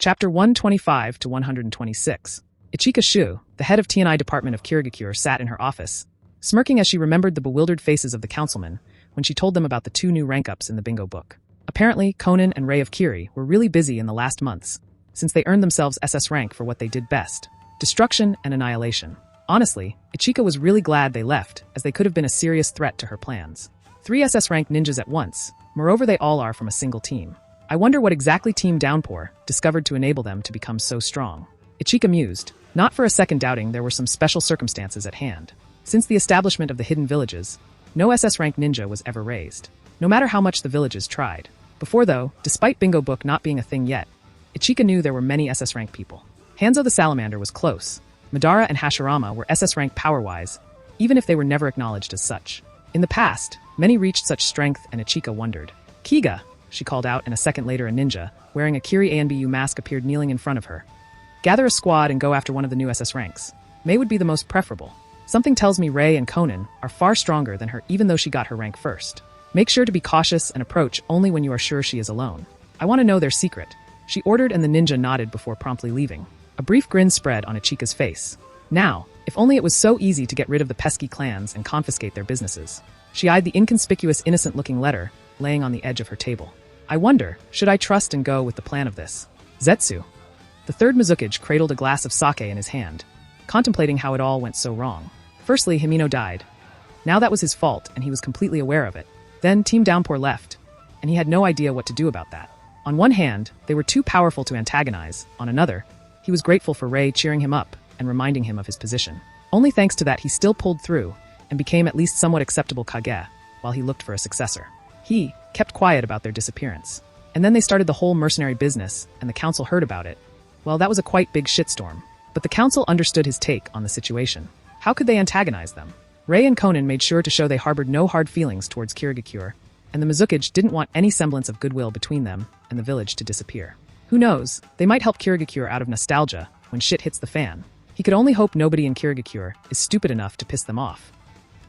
Chapter 125 to 126. Ichika Shu, the head of T&I department of Kirigakure, sat in her office, smirking as she remembered the bewildered faces of the councilmen when she told them about the 2 new rank-ups in the bingo book. Apparently, Konan and Rei of Kiri were really busy in the last months, since they earned themselves SS rank for what they did best: destruction and annihilation. Honestly, Ichika was really glad they left, as they could have been a serious threat to her plans. 3 SS rank ninjas at once, moreover they all are from a single team. I wonder what exactly Team Downpour discovered to enable them to become so strong. Ichika mused, not for a second doubting there were some special circumstances at hand. Since the establishment of the hidden villages, no SS rank ninja was ever raised, no matter how much the villages tried. Before though, despite bingo book not being a thing yet, Ichika knew there were many SS rank people. Hanzo the Salamander was close. Madara and Hashirama were SS rank power-wise, even if they were never acknowledged as such. In the past, many reached such strength and Ichika wondered. Kiga, she called out, and a second later a ninja, wearing a Kiri ANBU mask, appeared kneeling in front of her. Gather a squad and go after one of the new SS ranks. Mei would be the most preferable. Something tells me Rei and Konan are far stronger than her even though she got her rank first. Make sure to be cautious and approach only when you are sure she is alone. I want to know their secret, she ordered, and the ninja nodded before promptly leaving. A brief grin spread on Ichika's face. Now, if only it was so easy to get rid of the pesky clans and confiscate their businesses. She eyed the inconspicuous, innocent-looking letter laying on the edge of her table. I wonder, should I trust and go with the plan of this? Zetsu. The third Mizukage cradled a glass of sake in his hand, contemplating how it all went so wrong. Firstly, Himino died. Now that was his fault, and he was completely aware of it. Then Team Downpour left, and he had no idea what to do about that. On one hand, they were too powerful to antagonize. On another, he was grateful for Rei cheering him up and reminding him of his position. Only thanks to that he still pulled through and became at least somewhat acceptable Kage while he looked for a successor. He kept quiet about their disappearance. And then they started the whole mercenary business, and the council heard about it. Well, that was a quite big shitstorm. But the council understood his take on the situation. How could they antagonize them? Rei and Konan made sure to show they harbored no hard feelings towards Kirigakure, and the Mizukage didn't want any semblance of goodwill between them and the village to disappear. Who knows, they might help Kirigakure out of nostalgia when shit hits the fan. He could only hope nobody in Kirigakure is stupid enough to piss them off.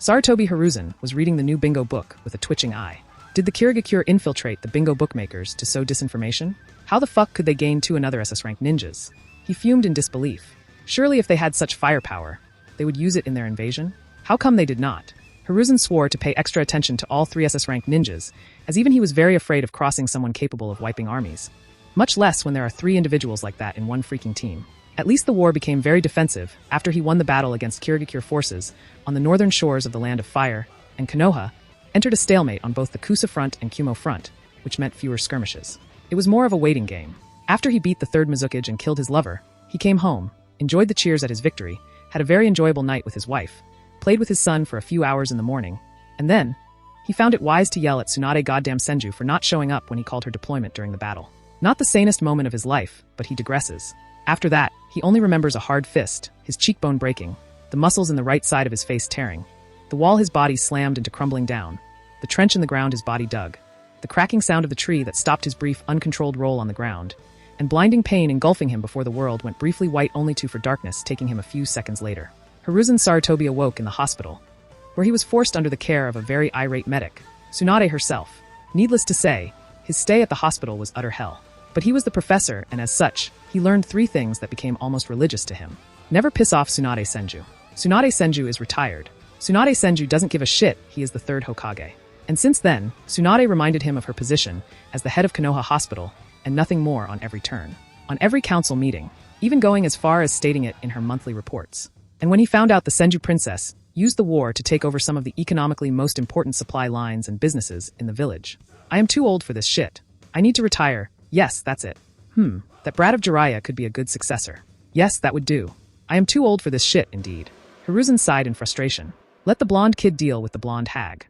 Sarutobi Hiruzen was reading the new bingo book with a twitching eye. Did the Kirigakure infiltrate the bingo bookmakers to sow disinformation? How the fuck could they gain 2 another SS rank ninjas? He fumed in disbelief. Surely if they had such firepower, they would use it in their invasion? How come they did not? Hiruzen swore to pay extra attention to all 3 SS rank ninjas, as even he was very afraid of crossing someone capable of wiping armies. Much less when there are 3 individuals like that in one freaking team. At least the war became very defensive after he won the battle against Kirigakure forces on the northern shores of the Land of Fire, and Konoha entered a stalemate on both the Kusa front and Kumo front, which meant fewer skirmishes. It was more of a waiting game. After he beat the third Mizukage and killed his lover, he came home, enjoyed the cheers at his victory, had a very enjoyable night with his wife, played with his son for a few hours in the morning, and then he found it wise to yell at Tsunade goddamn Senju for not showing up when he called her deployment during the battle. Not the sanest moment of his life, but he digresses. After that, he only remembers a hard fist, his cheekbone breaking, the muscles in the right side of his face tearing, the wall his body slammed into crumbling down, the trench in the ground his body dug, the cracking sound of the tree that stopped his brief, uncontrolled roll on the ground, and blinding pain engulfing him before the world went briefly white only for darkness taking him a few seconds later. Hiruzen Sarutobi awoke in the hospital, where he was forced under the care of a very irate medic, Tsunade herself. Needless to say, his stay at the hospital was utter hell. But he was the professor, and as such, he learned 3 things that became almost religious to him. Never piss off Tsunade Senju. Tsunade Senju is retired. Tsunade Senju doesn't give a shit he is the 3rd Hokage. And since then, Tsunade reminded him of her position as the head of Konoha Hospital, and nothing more on every turn. On every council meeting, even going as far as stating it in her monthly reports. And when he found out the Senju princess used the war to take over some of the economically most important supply lines and businesses in the village. I am too old for this shit. I need to retire. Yes, that's it. That brat of Jiraiya could be a good successor. Yes, that would do. I am too old for this shit, indeed. Hiruzen sighed in frustration. Let the blonde kid deal with the blonde hag.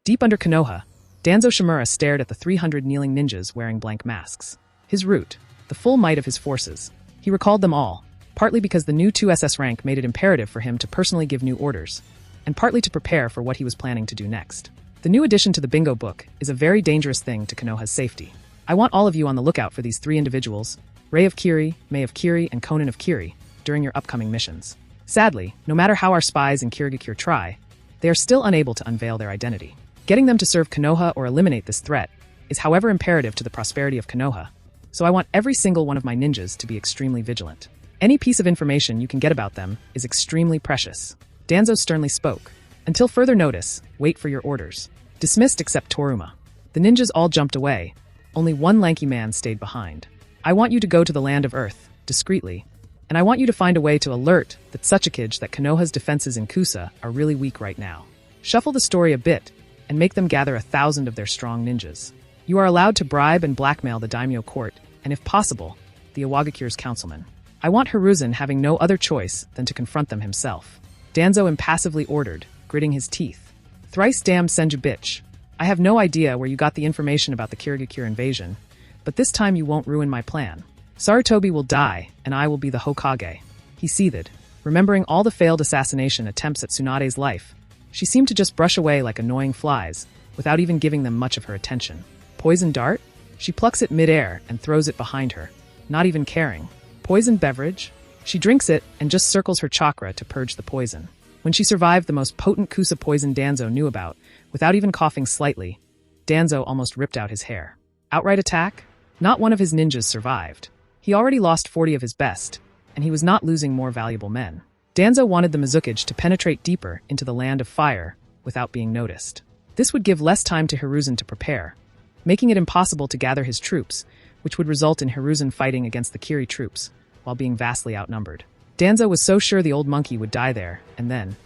Deep under Konoha, Danzo Shimura stared at the 300 kneeling ninjas wearing blank masks. His root, the full might of his forces. He recalled them all, partly because the new 2 SS rank made it imperative for him to personally give new orders, and partly to prepare for what he was planning to do next. The new addition to the bingo book is a very dangerous thing to Konoha's safety. I want all of you on the lookout for these 3 individuals, Rei of Kiri, Mei of Kiri, and Konan of Kiri, during your upcoming missions. Sadly, no matter how our spies in Kirigakure try, they are still unable to unveil their identity. Getting them to serve Konoha or eliminate this threat is however imperative to the prosperity of Konoha, so I want every single one of my ninjas to be extremely vigilant. Any piece of information you can get about them is extremely precious. Danzo sternly spoke. Until further notice, wait for your orders. Dismissed except Toruma. The ninjas all jumped away. Only one lanky man stayed behind. I want you to go to the land of Earth, discreetly, and I want you to find a way to alert that Tsuchikage that Konoha's defenses in Kusa are really weak right now. Shuffle the story a bit, and make them gather 1,000 of their strong ninjas. You are allowed to bribe and blackmail the daimyo court, and if possible, the Iwagakure's councilman. I want Hiruzen having no other choice than to confront them himself. Danzo impassively ordered, gritting his teeth. Thrice damned Senju bitch. I have no idea where you got the information about the Kirigakure invasion, but this time you won't ruin my plan. Sarutobi will die, and I will be the Hokage. He seethed, remembering all the failed assassination attempts at Tsunade's life. She seemed to just brush away like annoying flies, without even giving them much of her attention. Poison dart? She plucks it mid-air and throws it behind her, not even caring. Poison beverage? She drinks it and just circles her chakra to purge the poison. When she survived the most potent Kusa poison Danzo knew about, without even coughing slightly, Danzo almost ripped out his hair. Outright attack? Not one of his ninjas survived. He already lost 40 of his best, and he was not losing more valuable men. Danzo wanted the Mizukage to penetrate deeper into the land of fire without being noticed. This would give less time to Hiruzen to prepare, making it impossible to gather his troops, which would result in Hiruzen fighting against the Kiri troops, while being vastly outnumbered. Danzo was so sure the old monkey would die there, and then,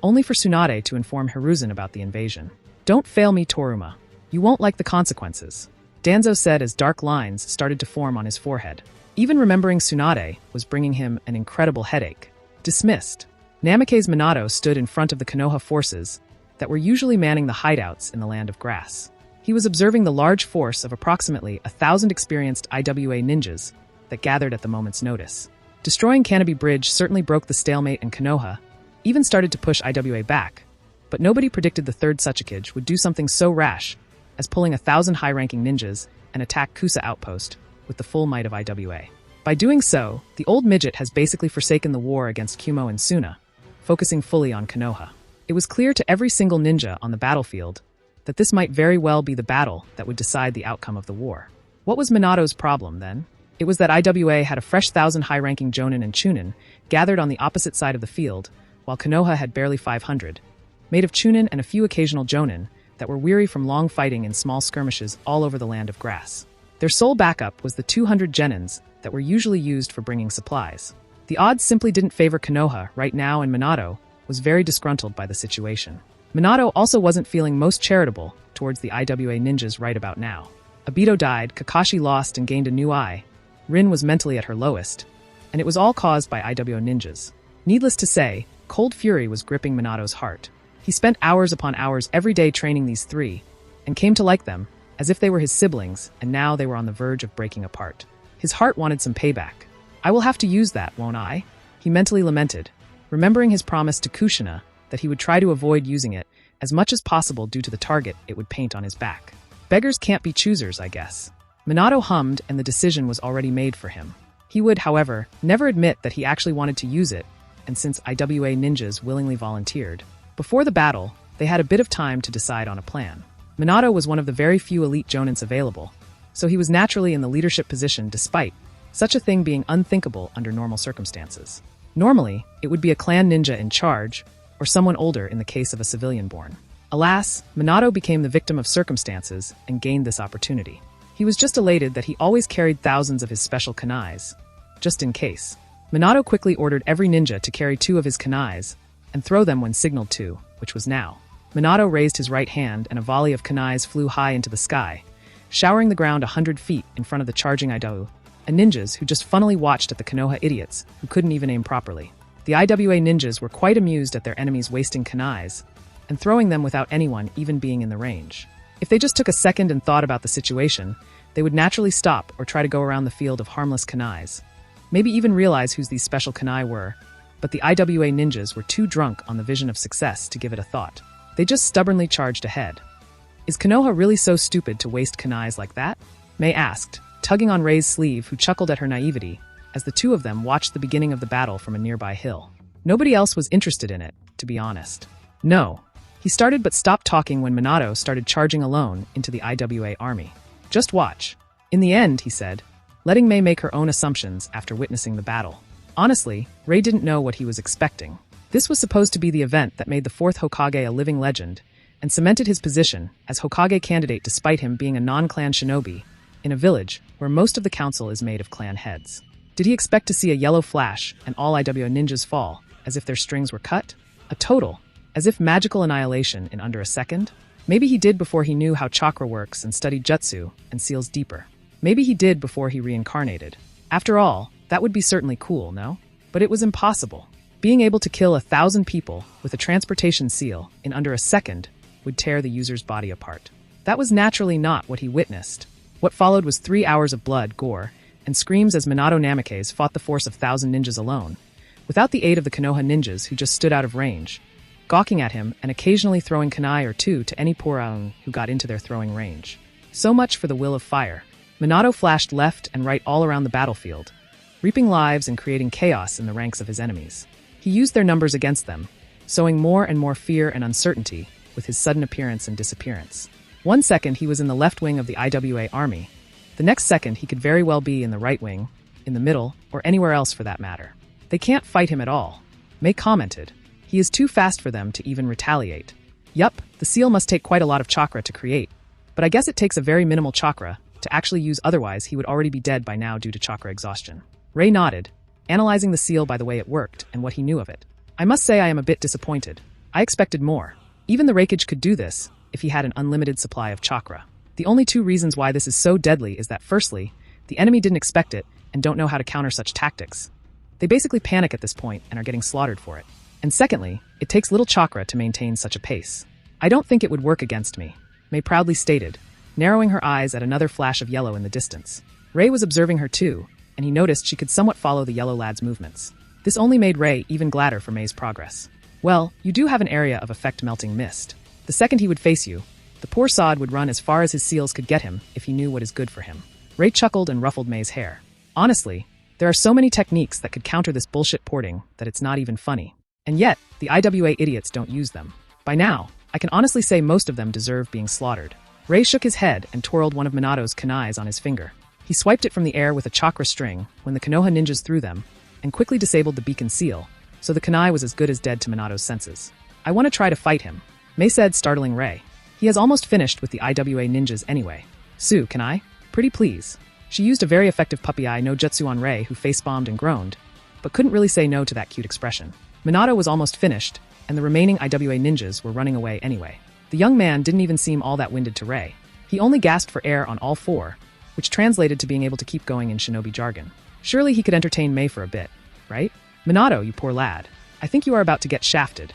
only for Tsunade to inform Hiruzen about the invasion. Don't fail me, Toruma. You won't like the consequences, Danzo said as dark lines started to form on his forehead. Even remembering Tsunade was bringing him an incredible headache. Dismissed. Namake's Minato stood in front of the Konoha forces that were usually manning the hideouts in the Land of Grass. He was observing the large force of approximately 1,000 experienced IWA ninjas that gathered at the moment's notice. Destroying Canopy Bridge certainly broke the stalemate, and Konoha even started to push IWA back, but nobody predicted the third Tsuchikage would do something so rash as pulling 1,000 high-ranking ninjas and attack Kusa Outpost with the full might of IWA. By doing so, the old midget has basically forsaken the war against Kumo and Suna, focusing fully on Konoha. It was clear to every single ninja on the battlefield that this might very well be the battle that would decide the outcome of the war. What was Minato's problem, then? It was that IWA had a fresh 1,000 high-ranking Jonin and Chunin gathered on the opposite side of the field, while Konoha had barely 500, made of Chunin and a few occasional Jonin that were weary from long fighting in small skirmishes all over the Land of Grass. Their sole backup was the 200 Genins that were usually used for bringing supplies. The odds simply didn't favor Konoha right now, and Minato was very disgruntled by the situation. Minato also wasn't feeling most charitable towards the IWA ninjas right about now. Obito died, Kakashi lost and gained a new eye, Rin was mentally at her lowest, and it was all caused by IWA ninjas. Needless to say, cold fury was gripping Minato's heart. He spent hours upon hours every day training these three, and came to like them, as if they were his siblings, and now they were on the verge of breaking apart. His heart wanted some payback. I will have to use that, won't I? He mentally lamented, remembering his promise to Kushina that he would try to avoid using it as much as possible due to the target it would paint on his back. Beggars can't be choosers, I guess. Minato hummed, and the decision was already made for him. He would, however, never admit that he actually wanted to use it, and since IWA ninjas willingly volunteered, before the battle, they had a bit of time to decide on a plan. Minato was one of the very few elite Jonins available, so he was naturally in the leadership position despite such a thing being unthinkable under normal circumstances. Normally, it would be a clan ninja in charge, or someone older in the case of a civilian born. Alas, Minato became the victim of circumstances and gained this opportunity. He was just elated that he always carried thousands of his special kunais, just in case. Minato quickly ordered every ninja to carry 2 of his kunais and throw them when signaled to, which was now. Minato raised his right hand and a volley of kunais flew high into the sky, showering the ground 100 feet in front of the charging Idou, and ninjas who just funnily watched at the Konoha idiots who couldn't even aim properly. The IWA ninjas were quite amused at their enemies wasting kunais and throwing them without anyone even being in the range. If they just took a second and thought about the situation, they would naturally stop or try to go around the field of harmless kunais, maybe even realize whose these special kunai were, but the IWA ninjas were too drunk on the vision of success to give it a thought. They just stubbornly charged ahead. Is Konoha really so stupid to waste kunais like that? Mei asked, tugging on Rei's sleeve, who chuckled at her naivety as the two of them watched the beginning of the battle from a nearby hill. Nobody else was interested in it, to be honest. No. He started but stopped talking when Minato started charging alone into the IWA army. Just watch. In the end, he said, letting Mei make her own assumptions after witnessing the battle. Honestly, Rei didn't know what he was expecting. This was supposed to be the event that made the fourth Hokage a living legend and cemented his position as Hokage candidate despite him being a non-clan shinobi in a village where most of the council is made of clan heads. Did he expect to see a yellow flash and all IWO ninjas fall, as if their strings were cut? A total, as if magical annihilation in under a second? Maybe he did before he knew how chakra works and studied jutsu and seals deeper. Maybe he did before he reincarnated. After all, that would be certainly cool, no? But it was impossible. Being able to kill 1,000 people with a transportation seal in under a second would tear the user's body apart. That was naturally not what he witnessed. What followed was 3 hours of blood, gore, and screams as Minato Namikaze fought the force of 1,000 ninjas alone, without the aid of the Konoha ninjas who just stood out of range, gawking at him and occasionally throwing kunai or two to any Poraun who got into their throwing range. So much for the will of fire. Minato flashed left and right all around the battlefield, reaping lives and creating chaos in the ranks of his enemies. He used their numbers against them, sowing more and more fear and uncertainty with his sudden appearance and disappearance. 1 second he was in the left wing of the IWA army. The next second he could very well be in the right wing, in the middle, or anywhere else for that matter. They can't fight him at all. Mei commented. He is too fast for them to even retaliate. Yup, the seal must take quite a lot of chakra to create, but I guess it takes a very minimal chakra to actually use, otherwise he would already be dead by now due to chakra exhaustion. Rei nodded, analyzing the seal by the way it worked and what he knew of it. I must say I am a bit disappointed. I expected more. Even the Reikage could do this if he had an unlimited supply of chakra. The only 2 reasons why this is so deadly is that firstly, the enemy didn't expect it and don't know how to counter such tactics. They basically panic at this point and are getting slaughtered for it. And secondly, it takes little chakra to maintain such a pace. I don't think it would work against me, Mei proudly stated, narrowing her eyes at another flash of yellow in the distance. Rei was observing her too, and he noticed she could somewhat follow the yellow lad's movements. This only made Rei even gladder for Mei's progress. Well, you do have an area of effect melting mist. The second he would face you, the poor sod would run as far as his seals could get him if he knew what is good for him. Rei chuckled and ruffled Mei's hair. Honestly, there are so many techniques that could counter this bullshit porting that it's not even funny. And yet, the IWA idiots don't use them. By now, I can honestly say most of them deserve being slaughtered. Rei shook his head and twirled one of Minato's kunais on his finger. He swiped it from the air with a chakra string when the Konoha ninjas threw them, and quickly disabled the beacon seal, so the kunai was as good as dead to Minato's senses. I want to try to fight him, Mei said, startling Rei. He has almost finished with the IWA ninjas anyway. Sue, can I? Pretty please. She used a very effective puppy eye no jutsu on Rei, who face-bombed and groaned, but couldn't really say no to that cute expression. Minato was almost finished, and the remaining IWA ninjas were running away anyway. The young man didn't even seem all that winded to Rei. He only gasped for air on all 4, which translated to being able to keep going in shinobi jargon. Surely he could entertain Mei for a bit, right? Minato, you poor lad. I think you are about to get shafted.